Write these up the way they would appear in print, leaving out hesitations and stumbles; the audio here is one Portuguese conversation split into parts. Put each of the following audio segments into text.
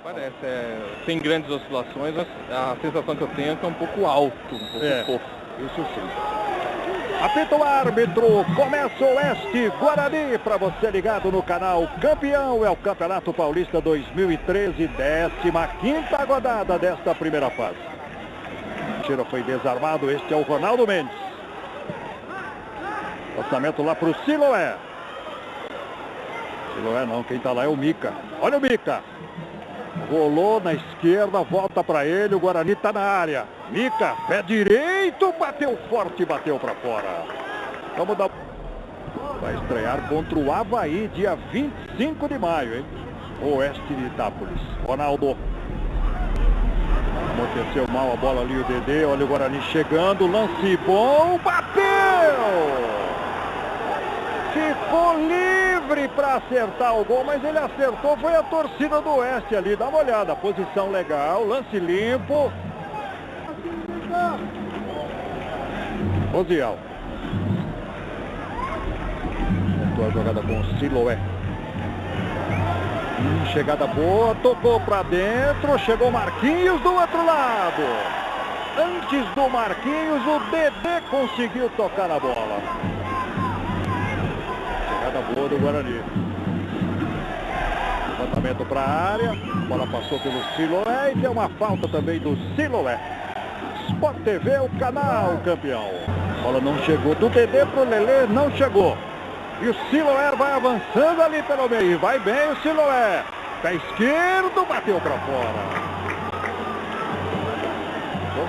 Parece, tem grandes oscilações, mas a sensação que eu tenho é que é um pouco alto, um pouco fofo. Isso sim. Apita o árbitro, começa o Oeste Guarani, para você ligado no canal Campeão, é o Campeonato Paulista 2013, 15ª rodada desta primeira fase. O tiro foi desarmado, este é o Ronaldo Mendes. Lançamento lá para o Siloé. Siloé não, quem está lá é o Mica. Olha o Mica. Rolou na esquerda, volta para ele, o Guarani está na área. Mica, pé direito, bateu forte, bateu para fora. Vamos dar... Vai estrear contra o Avaí, dia 25 de maio, hein? Oeste de Itápolis. Ronaldo. Amorteceu mal a bola ali o Dedê, olha o Guarani chegando, lance bom, bateu! Ficou livre para acertar o gol, mas ele acertou, foi a torcida do Oeste ali, dá uma olhada, posição legal, lance limpo. Oziel. Montou a jogada com o Siloé. Chegada boa, tocou para dentro, chegou Marquinhos do outro lado. Antes do Marquinhos, o Dedê conseguiu tocar na bola. Chegada boa do Guarani. Levantamento para a área. A bola passou pelo Siloé e tem uma falta também do Siloé. Sport TV, o canal Campeão. A bola não chegou do Dedê pro Lelê, não chegou. E o Siloé vai avançando ali pelo meio. Vai bem o Siloé. Pé esquerdo, bateu para fora.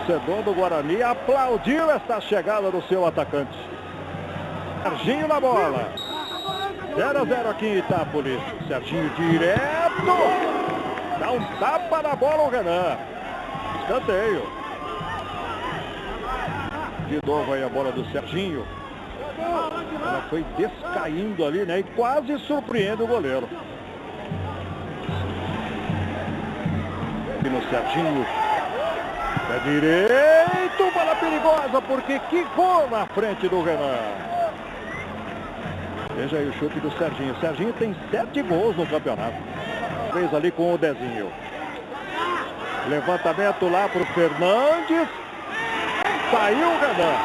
Torcedor do Guarani aplaudiu esta chegada do seu atacante. Serginho na bola. 0-0 aqui em Itápolis. Serginho direto. Dá um tapa na bola o Renan. Escanteio. De novo aí a bola do Serginho. Ela foi descaindo ali, né? E quase surpreende o goleiro. E no Serginho. Pé direito. Bola perigosa porque quicou na frente do Renan. Veja aí o chute do Serginho. O Serginho tem 7 gols no campeonato. 3 ali com o Dezinho. Levantamento lá para o Fernandes. Saiu o Renan.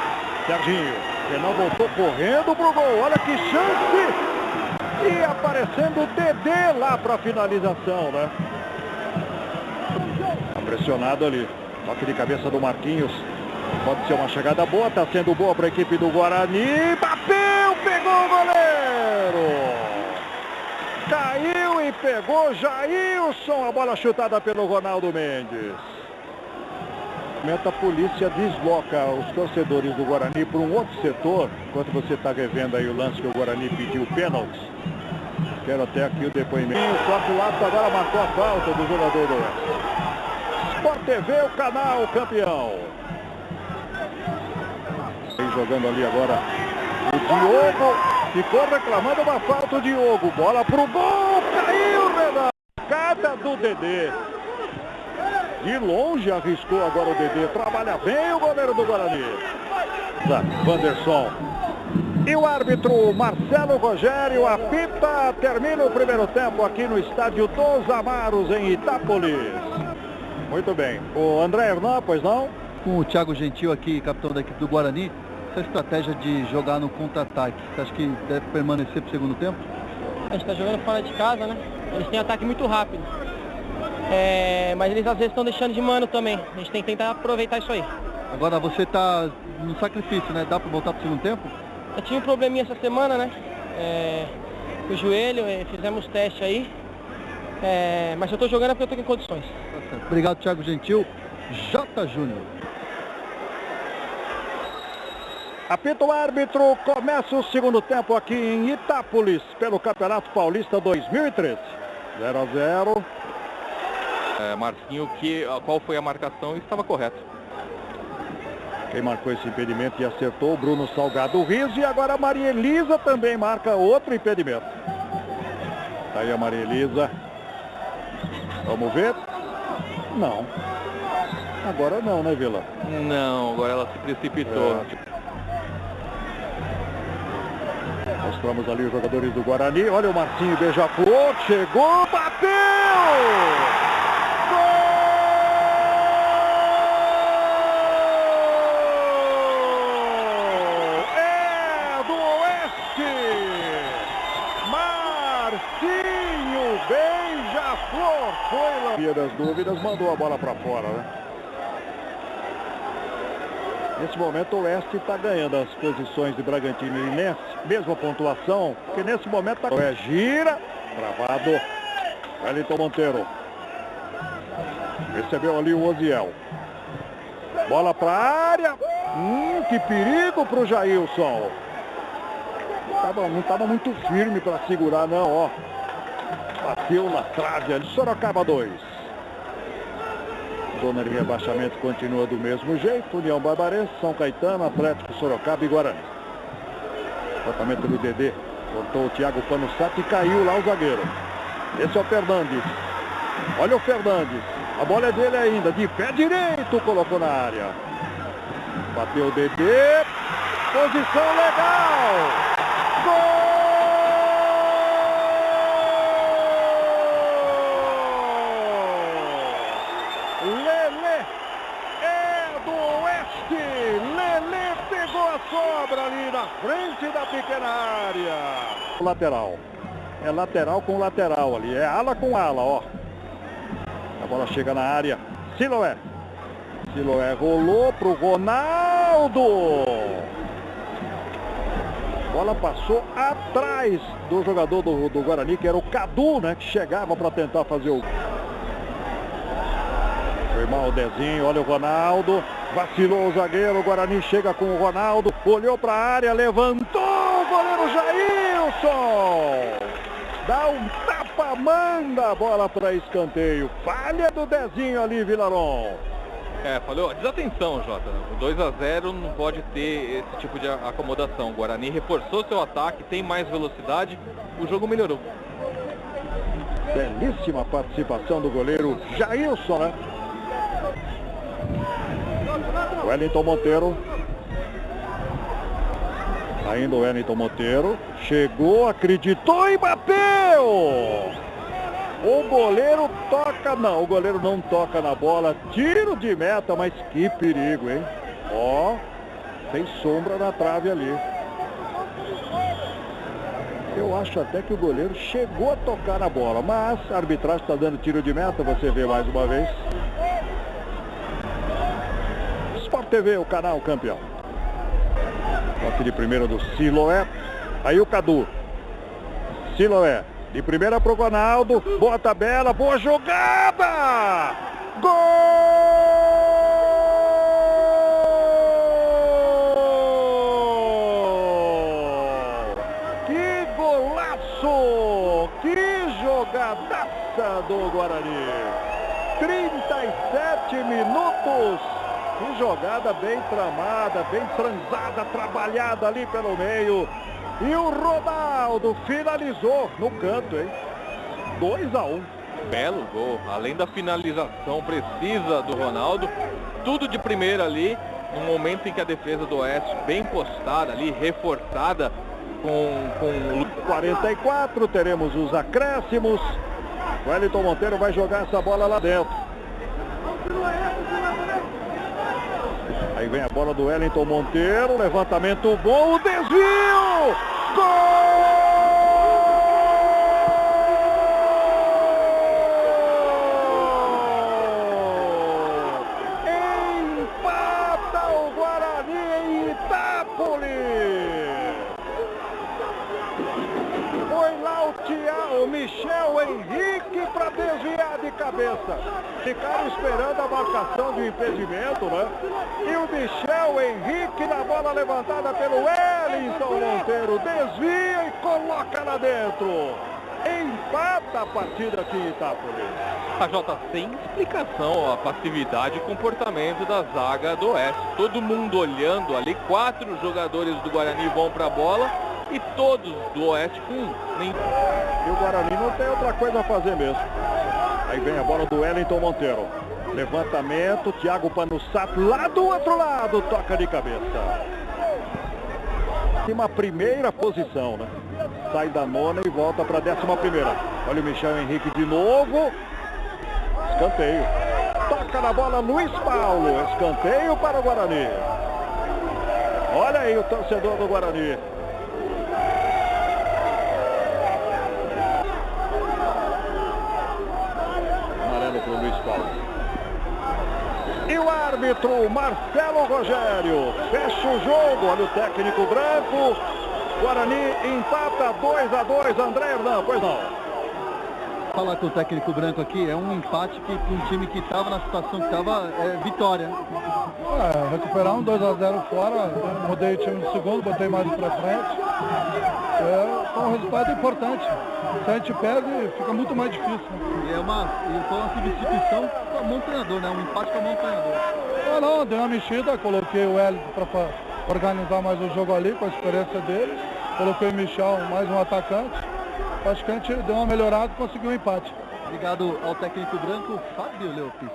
Serginho. Renan voltou correndo pro gol. Olha que chance. E aparecendo o Dedê lá para a finalização, né? Tá pressionado ali. Toque de cabeça do Marquinhos. Pode ser uma chegada boa. Tá sendo boa para a equipe do Guarani. Bateu, pegou o goleiro. Caiu e pegou Jailson. A bola chutada pelo Ronaldo Mendes. A polícia desloca os torcedores do Guarani para um outro setor, enquanto você está revendo aí o lance que o Guarani pediu pênalti. Quero até aqui o depoimento. O quarto lado agora marcou a falta do jogador do Oeste. Sport TV, o canal Campeão. Vem jogando ali agora o Diogo. Ficou reclamando uma falta, o Diogo. Bola pro gol, caiu, Renan. Cada do Dedê. De longe arriscou agora o Dedê. Trabalha bem o goleiro do Guarani. Wanderson. E o árbitro Marcelo Rogério apita. Termina o primeiro tempo aqui no estádio dos Amaros, em Itápolis. Muito bem. O André Hernan, pois não? Com o Thiago Gentil aqui, capitão da equipe do Guarani, essa estratégia de jogar no contra-ataque, você acha que deve permanecer para o segundo tempo? A gente está jogando fora de casa, né? Eles têm ataque muito rápido. Mas eles às vezes estão deixando de mano também. A gente tem que tentar aproveitar isso aí. Agora você está no sacrifício, né? Dá para voltar para o segundo tempo? Eu tinha um probleminha essa semana, né? Com o joelho, fizemos teste aí. Mas eu estou jogando é porque eu estou em condições. Obrigado, Thiago Gentil. J. Júnior. Apita o árbitro, começa o segundo tempo aqui em Itápolis, pelo Campeonato Paulista 2013. 0-0. Marcinho, qual foi a marcação? Estava correto. Quem marcou esse impedimento e acertou, o Bruno Salgado Riso. E agora a Maria Elisa também marca outro impedimento. Tá aí a Maria Elisa. Vamos ver. Não. Agora não, né, Vila? Não, agora ela se precipitou. Mostramos ali os jogadores do Guarani. Olha o Marcinho, beija-flor, chegou, bateu! Foi lá. Das dúvidas, mandou a bola para fora, né? Nesse momento o Oeste está ganhando as posições de Bragantino e Linense, mesma pontuação, porque nesse momento tá... gira, travado, Wellington Monteiro. Recebeu ali o Oziel. Bola para a área. Que perigo para o Jailson. Não estava muito firme para segurar, não, ó. Bateu na trave ali. Sorocaba 2. Zona de rebaixamento continua do mesmo jeito. União Barbarense, São Caetano, Atlético, Sorocaba e Guarani. Tratamento do Dedê. Cortou o Thiago Panussato e caiu lá o zagueiro. Esse é o Fernandes. Olha o Fernandes. A bola é dele ainda. De pé direito colocou na área. Bateu o Dedê. Posição legal. Gol! Lelê é do Oeste. Lelê pegou a sobra ali na frente da pequena área. Lateral. É lateral com lateral ali. É ala com ala, ó. A bola chega na área. Siloé. Siloé rolou pro Ronaldo. Bola passou atrás do jogador do Guarani, que era o Cadu, né? Que chegava para tentar fazer o... Foi mal o Dezinho, olha o Ronaldo. Vacilou o zagueiro, o Guarani chega com o Ronaldo. Olhou para a área, levantou o goleiro Jailson. Dá um tapa, manda a bola para escanteio. Falha do Dezinho ali, Vilaron. Falou, desatenção, Jota. O 2-0 não pode ter esse tipo de acomodação. O Guarani reforçou seu ataque, tem mais velocidade, o jogo melhorou. Belíssima participação do goleiro Jailson, né? Wellington Monteiro. Ainda o Wellington Monteiro. Chegou, acreditou e bateu! O goleiro toca, não, o goleiro não toca na bola, tiro de meta, mas que perigo, hein? Ó, tem sombra na trave ali. Eu acho até que o goleiro chegou a tocar na bola, mas a arbitragem está dando tiro de meta, você vê mais uma vez. Sport TV, o canal campeão. Toque de primeira do Siloé, aí o Cadu. Siloé. De primeira pro Ronaldo, boa tabela, boa jogada! Gol! Que golaço! Que jogadaça do Guarani! 37 minutos! Que jogada bem tramada, bem transada, trabalhada ali pelo meio. E o Ronaldo finalizou no canto, hein? 2-1. Belo gol. Além da finalização precisa do Ronaldo, tudo de primeira ali, no momento em que a defesa do Oeste, bem postada ali, reforçada com 44, teremos os acréscimos. O Wellington Monteiro vai jogar essa bola lá dentro. Aí vem a bola do Wellington Monteiro, levantamento bom, o desvio! Gol! Empata o Guarani em Itápolis! Foi lá o Michel Henrique para desviar de cabeça. Ficaram esperando a marcação de impedimento, né? E o Michel Henrique na bola levantada pelo Wellington Monteiro. Desvia e coloca lá dentro. Empata a partida aqui em Itápolis. A Jota, sem explicação a passividade e comportamento da zaga do Oeste. Todo mundo olhando ali, 4 jogadores do Guarani vão para a bola e todos do Oeste com E o Guarani não tem outra coisa a fazer mesmo. Aí vem a bola do Wellington Monteiro. Levantamento, Thiago Panussato lá do outro lado, toca de cabeça. Uma primeira posição, né? Sai da 9ª e volta para a 11ª. Olha o Michel Henrique de novo. Escanteio. Toca na bola Luiz Paulo. Escanteio para o Guarani. Olha aí o torcedor do Guarani. árbitro Marcelo Rogério. Fecha o jogo, olha o técnico branco. Guarani empata 2-2, André Hernan, pois não. Falar com o técnico branco aqui, é um empate que para um time que estava na situação que estava, é vitória. Recuperar um 2-0 fora, mudei o time no segundo, botei mais para frente. É um resultado importante. Se a gente perde, fica muito mais difícil. E foi uma substituição com a mão do treinador, né? Um empate com a mão do treinador. Não, dei uma mexida, coloquei o Hélio para organizar mais o jogo ali, com a experiência dele. Coloquei o Michel, mais um atacante. Acho que a gente deu uma melhorada e conseguiu um empate. Obrigado ao técnico branco, Fábio Leopis.